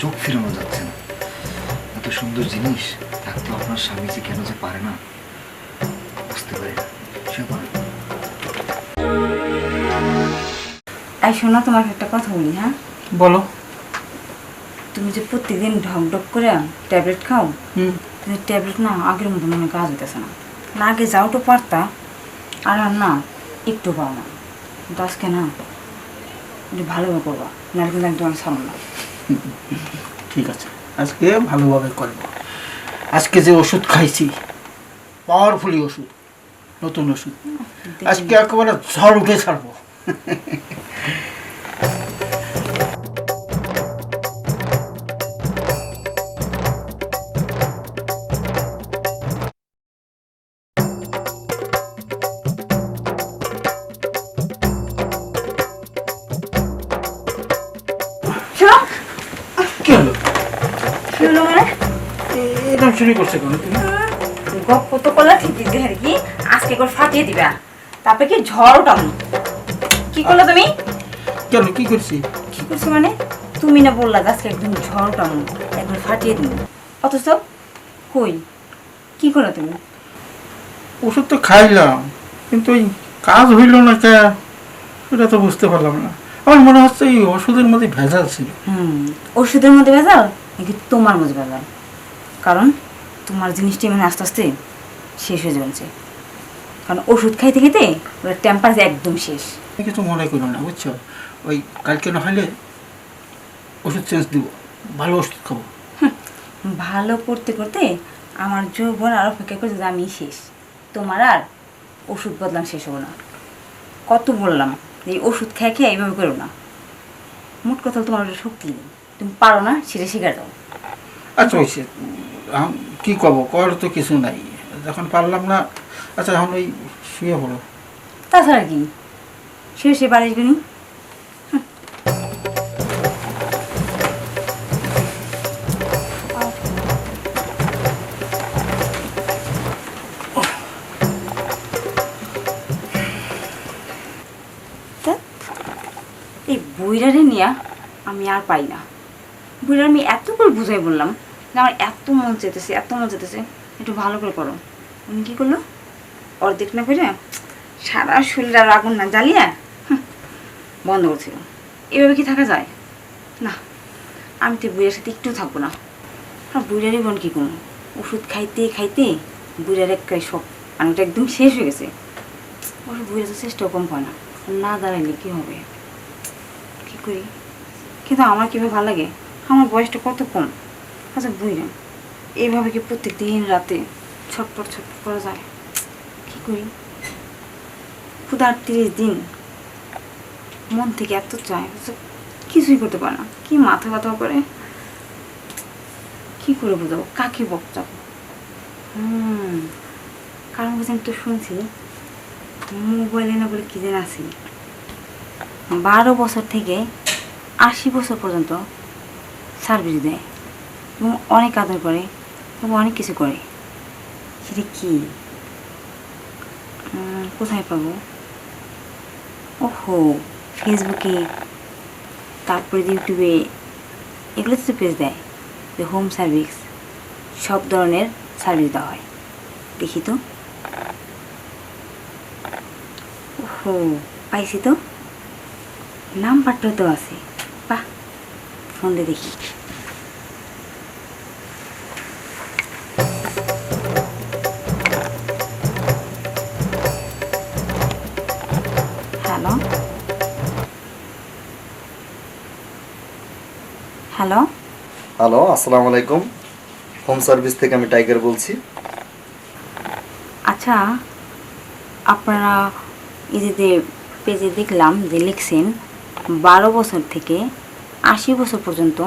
চোখ ফিরানো যাচ্ছে না। এত সুন্দর জিনিস থাকতেও আপনার স্বামী যে কেন যে পারে না বুঝতে পারি না। এই শোনো, তোমাকে একটা কথা বলি। হ্যাঁ বলো। তুমি যে প্রত্যেকদিন ঢক ঢক করে ট্যাবলেট খাও, তুমি ট্যাবলেট না আগের মতো মনে কাজ হইতেছে না। না আগে যাও তো পারতা, আর আর না একটু পাও না। কিন্তু আজকে না একটু ভালোভাবে করবা, নাহলে কিন্তু একদম সামনে না। ঠিক আছে, আজকে ভালোভাবে করব। আজকে যে ওষুধ খাইছি, পাওয়ারফুলি ওষুধ, নতুন ওষুধ, আজকে একেবারে ঝড় উঠে ছাড়বো। শোনো, কি হলো? শোনো মানে এরকম শুরু করছে কেন তুমি? গপ্প তো করলা ঠিকই যে আর কি, আজকে করে ফাটিয়ে দিবা, তারপরে কি ঝড় ওঠাম। কি করলো তুমি? কেন, কি করছি? কি করছো মানে? তুমি না বললা যে আজকে একদম ঝড় ওঠাম, একবার ফাটিয়ে দিন, অথচ কই কি করো তুমি? ওষুধ তো খাইলাম, কিন্তু ওই কাজ হইল না কে, এটা তো বুঝতে পারলাম না। আমার মনে হচ্ছে এই ওষুধের মধ্যে ভেজাল ছিল। ওষুধের মধ্যে ভেজাল নাকি তোমার মধ্যে ভেজাল? কারণ তোমার জিনিসটি মানে আস্তে আস্তে শেষ হয়ে যাচ্ছে, কারণ ওষুধ খাইতে খাইতে ওরা টেম্পারেচার একদম শেষ। কিছু মনে করো না, বুঝছো? ওই কালকে না হলে ওষুধ চেঞ্জ দিব, ভালো ওষুধ খাবো। ভালো করতে করতে আমার যৌবন আর অপেক্ষা করছে যে আমি শেষ, তোমার আর ওষুধ বদলাম শেষ হবো না। কত বললাম যে এই ওষুধ খেয়ে খেয়ে এইভাবে করো না। মোট কথা তোমার ওটা শক্তি নেই, তুমি পারো না সেটা শিখে যাও। আচ্ছা হয়েছে, কি করবো, করার তো কিছু নাই, যখন পারলাম না। আচ্ছা এখন ওই শুয়ে পড়ো। তাছাড়া কি সে বাড়ির গনি। এই বইরারে নিয়ে আমি আর পাই না। বইরার আমি এত করে বুঝাই বললাম যে আমার এত মন চেতেছে, এত মন চেতেছে, একটু ভালো করে করো। আমি কী করলো, অর্ধেক না করে সারা শরীর আর আগুন না জ্বালিয়ে বন্ধ করছিল। এভাবে কি থাকা যায়? না, আমি তো বুড়িয়ার সাথে একটু থাকবো না। আর বুড়িয়ারই বোন কী করবো, ওষুধ খাইতে খাইতে বুড়িয়ার একটাই সব পানিটা একদম শেষ হয়ে গেছে। ওষুধ বুড়িয়া তো চেষ্টাও কম হয় না, না দাঁড়াইলে কী হবে, কী করি? কিন্তু আমার কীভাবে ভালো লাগে, আমার বয়সটা কত কম। আচ্ছা বুঝলাম, এইভাবে কি প্রত্যেক দিন রাতে ছটপট ছটপট করা যায়? কী করি? ক্ষুধার 30 দিন মন থেকে এত চায়, কিছুই করতে পারে না। কি মাথা ব্যথা করে, কি করে বোঝাবো, কাকে বকচাবো? কারণ কাছে আমি তো শুনছি মোবাইলে না বলে কি যেন আছি 12 বছর থেকে 80 বছর পর্যন্ত সার্ভিস দেয় এবং অনেক আদর করে এবং অনেক কিছু করে। সেটা কি, কোথায় পাবো? ওহো, ফেসবুকে, তারপরে ইউটিউবে, এগুলোতে তো পেজ দেয় যে হোম সার্ভিস, সব ধরনের সার্ভিস দেওয়া হয়। দেখি তো, ওহো পাইছি তো, নাম্বারটা তো আছে। বাহ, ফোন দিয়ে দেখি। হ্যালো হ্যালো হ্যালো, আসসালামু আলাইকুম। হোম সার্ভিস থেকে আমি টাইগার বলছি। আচ্ছা, আপনারা এই যে পেজে দেখলাম যে লিখছেন 12 বছর থেকে 80 বছর পর্যন্ত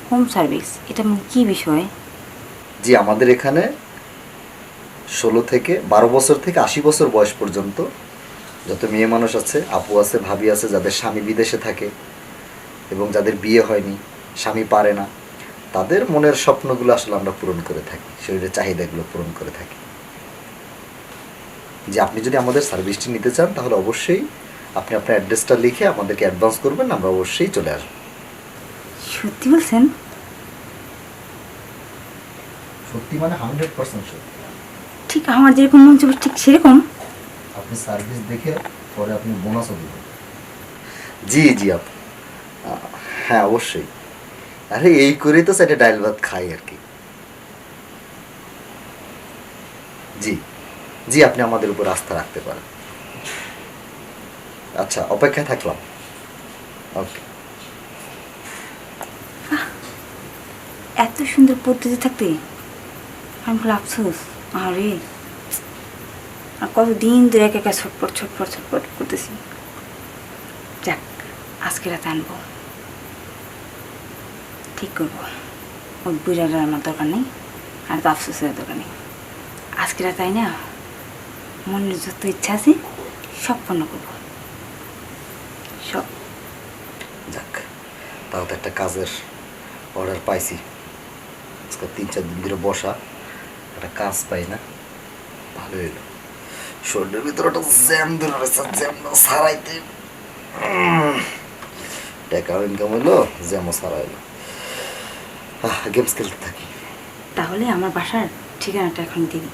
হোম সার্ভিস, এটা কি বিষয়? জি, আমাদের এখানে 16 থেকে 12 বছর থেকে 80 বছর বয়স পর্যন্ত যত মেয়ে মানুষ আছে, আপু আছে, ভাবি আছে, যাদের স্বামী বিদেশে থাকে এবং যাদের বিয়ে হয়নি, স্বামী পারে না, তাদের মনের স্বপ্নগুলো আসলে আমরা পূরণ করে থাকি, শরীরের চাহিদাগুলো পূরণ করে থাকি। যে আপনি যদি আমাদের সার্ভিসটি নিতে চান তাহলে অবশ্যই আপনি আপনার অ্যাড্রেসটা লিখে আমাদেরকে অ্যাডভান্স করবেন, আমরা অবশ্যই চলে আসবো। সত্যি বলছেন? সত্যি মানে 100% সত্যি। ঠিক আমার যেরকম মন চাইবে ঠিক সেরকম। আপনি সার্ভিস দেখে পরে আপনি বোনাসও দেবেন। জি জি আপু, হ্যাঁ অবশ্যই। আরে এই করেই তো সেটা ডাইল ভাত খাই আর কি। জি জি, আপনি আমাদের উপর আস্থা রাখতে পারেন। আচ্ছা, অপেক্ষায় থাকলাম। ওকে। এত সুন্দর পদ্ধতি থাকতে আমি বলে আফসোস। আরে আর কতদিন ধরে একা একা ছটপট ছটপট ছটপট করতেছি। যাক, আজকে রাতে আনবো, ঠিক করবো। ওই বুড়ার আমার দরকার নেই, আর তো আফসোসের দরকার নেই। আজকে রাতে আই না, মনের যত ইচ্ছা আছে সব পূর্ণ করবো, সব। যাক, তাও তো একটা কাজের অর্ডার পাইছি। আজকে 3-4 দিন ধরে বসা, একটা কাজ পাই না, ভালো হইলো। শরীরের ভিতরে একটা জ্যাম ধরে রয়েছে, জ্যাম সারাইতে টাকা ইনকাম হইলো, জ্যামও সারাইলো। গেমস খেলতে থাকি। তাহলে আমার বাসার ঠিকানাটা এখন দিবি।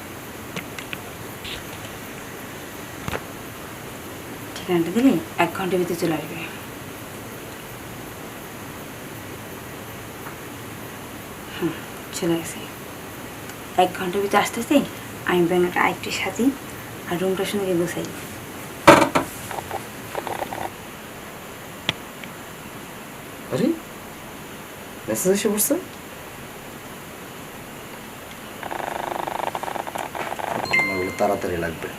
ঠিকানাটা দিলে 1 ঘন্টার ভিতরে চলে আসবে। হুম, চলে গেছে। 1 ঘন্টার ভিতরে আসতে আসতে আমি ব্যাঙ্গাটা আরেকটু সাজি আর রুমটার সঙ্গে গোছাই। আরে মেসেজ এসে পড়ছে। আমার বলে তাড়াতাড়ি লাগবে,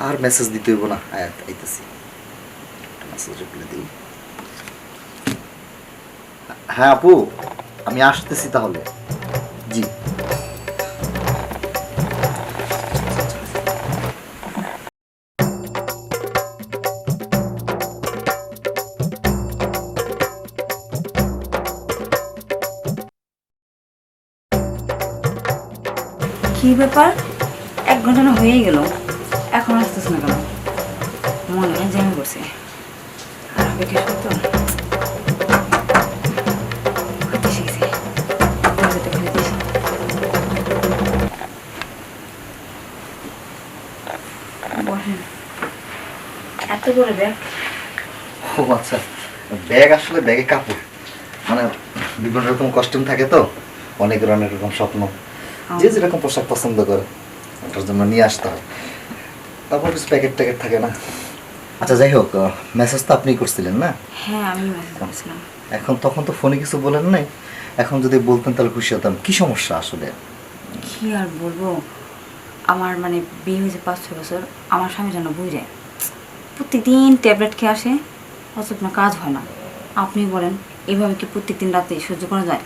আর মেসেজ দিতে হইব না। আইতেছি, মেসেজ রিপ্লাই দিই। হ্যাঁ আপু, আমি আসতেছি তাহলে। জি। কী ব্যাপার, 1 ঘন্টা না হয়েই গেল, এখন আসতেছে না কেন? মনে হয় জ্যামে করছে। আর অপেক্ষা করতো হতে শিখেছে। দরজাটা খুলে দিয়েছে। বসেন। এত বড় ব্যাগ? ও আচ্ছা, ব্যাগ আসলে ব্যাগে কাপড়, মানে বিভিন্ন রকম কস্টিউম থাকে তো, অনেকের অনেক রকম স্বপ্ন, যে যেরকম পোশাক পছন্দ করে ওটার জন্য নিয়ে আসতে হয়। তারপর কিছু প্যাকেট ট্যাকেট থাকে না। আচ্ছা যাই হোক, মেসেজ তো আপনি করছিলেন না? হ্যাঁ, আমি মেসেজ করেছিলাম। এখন তখন তো ফোনে কিছু বলেন নাই, এখন যদি বলতেন তাহলে খুশি হতাম। কি সমস্যা আসলে? কি আর বলবো, আমার মানে বিয়ে হয়েছে 5-6 বছর, আমার স্বামী যেন বুঝে প্রত্যেকদিন ট্যাবলেট খেয়ে আসে, অথচ না কাজ হয় না। আপনি বলেন এভাবে কি প্রত্যেকদিন রাতে সহ্য করা যায়?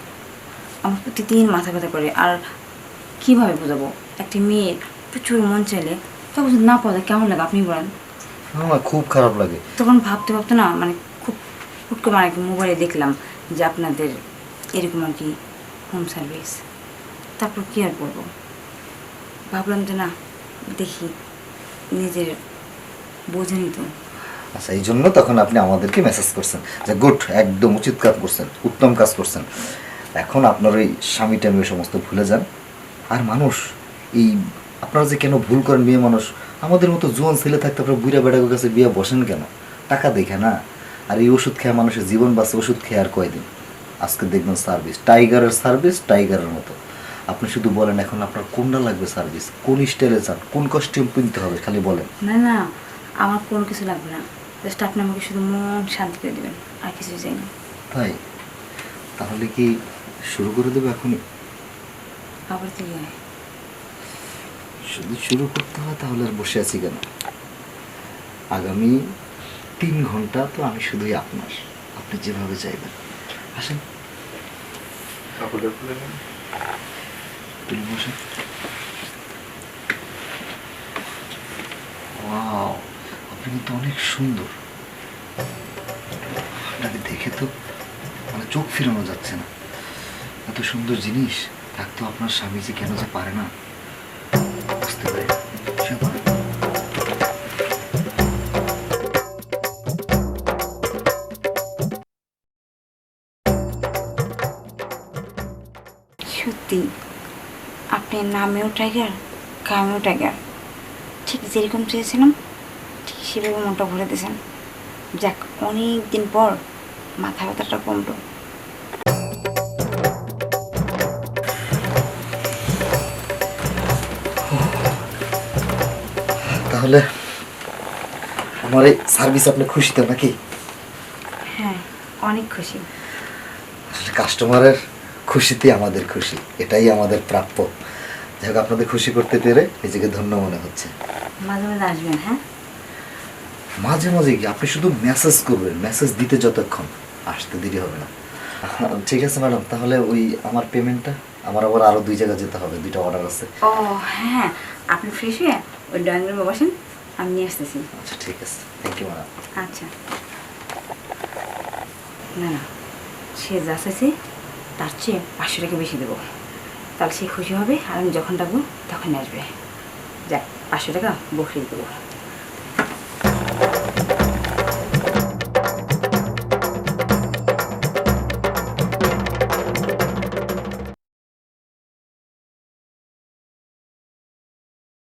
আমার প্রত্যেকদিন মাথা ব্যথা করে। আর কীভাবে বোঝাবো, একটি মেয়ের প্রচুর মন চাইলে তখন যদি না পাওয়া যায় কেমন লাগে আপনি বলেন? আমার খুব খারাপ লাগে। তখন ভাবতে ভাবতে না মানে খুব হুট করে মানে মোবাইলে দেখলাম যে আপনাদের এরকম আর কি হোম সার্ভিস। তারপর কী আর বলবো, ভাবলাম যে না দেখি, নিজের বোঝেনি তো। আচ্ছা, এই জন্য তখন আপনি আমাদেরকে মেসেজ করছেন যে গুড, একদম উচিত কাজ করছেন, উত্তম কাজ করছেন। এখন আপনার ওই স্বামী টাইম ওই সমস্ত ভুলে যান। আর মানুষ এই আপনারা যে কেন ভুল করেন, মেয়ে মানুষ আমাদের মতো জোয়ান ছেলে থাকতে আপনারা বুড়া বেড়ার কাছে বিয়ে বসেন কেন? টাকা দেখে না। আর এই ওষুধ খেয়ে মানুষের জীবন বাঁচে, ওষুধ খেয়ে আর কয়দিন। আজকে দেখবেন সার্ভিস, টাইগারের সার্ভিস টাইগারের মতো। আপনি শুধু বলেন এখন আপনার কোনটা লাগবে সার্ভিস, কোন স্টাইলে চান, কোন কস্টিউম কিনতে হবে, খালি বলেন। না না, আমার কোনো কিছু লাগবে না, জাস্ট আপনি আমাকে শুধু মন শান্তি করে দেবেন, আর কিছু চাই না। তাই তাহলে কি শুরু করে দেবো এখনই? আবার থেকে হয় যদি শুরু করতে হয় তাহলে আর বসে আছি কেন? আগামী 3 ঘন্টা তো আমি শুধুই আপনার, আপনি যেভাবে চাইবেন। আসেন, তুলে বসেন। ওয়াও, আপনি কিন্তু অনেক সুন্দর। আপনাকে দেখে তো মানে চোখ ফিরানো যাচ্ছে না। এত সুন্দর জিনিস থাকতেও আপনার স্বামী যে কেন যে পারে না বুঝতে পারি না। শুয়ে পড়েন। সত্যি আপনি নামেও টাইগার, কামেও টাইগার। ঠিক যেরকম চেয়েছিলাম ঠিক সেভাবে মনটা ভরে দিয়েছেন। যাক, অনেক দিন পর মাথা ব্যথাটা কমলো। তাহলে আমার এই সার্ভিস আপনি খুশি তো নাকি? হ্যাঁ, অনেক খুশি। আসলে কাস্টমারের খুশিতেই আমাদের খুশি, এটাই আমাদের প্রাপ্য। যাই হোক, আপনাদের খুশি করতে পেরে নিজেকে ধন্য মনে হচ্ছে। মাঝে মাঝে আসবেন। হ্যাঁ, মাঝে মাঝে কি, আপনি শুধু মেসেজ করবেন, মেসেজ দিতে যতক্ষণ, আসতে দেরি হবে না। ঠিক আছে ম্যাডাম, তাহলে ওই আমার পেমেন্টটা, আমার আবার আরও 2 জায়গায় যেতে হবে, 2টা অর্ডার আছে। ও হ্যাঁ, আপনি ফ্রেশ হয়ে ওই ড্রয়িং রুমে বসেন, আমি নিয়ে আসতেছি। আচ্ছা ঠিক আছে, থ্যাংক ইউ ম্যাডাম। আচ্ছা। না না, সে যা চাইছে তার চেয়ে 500 টাকা বেশি দেবো, তাহলে সে খুশি হবে আর আমি যখন ডাকবো তখন আসবে। যাক, 500 টাকা বকরিয়ে দেবো।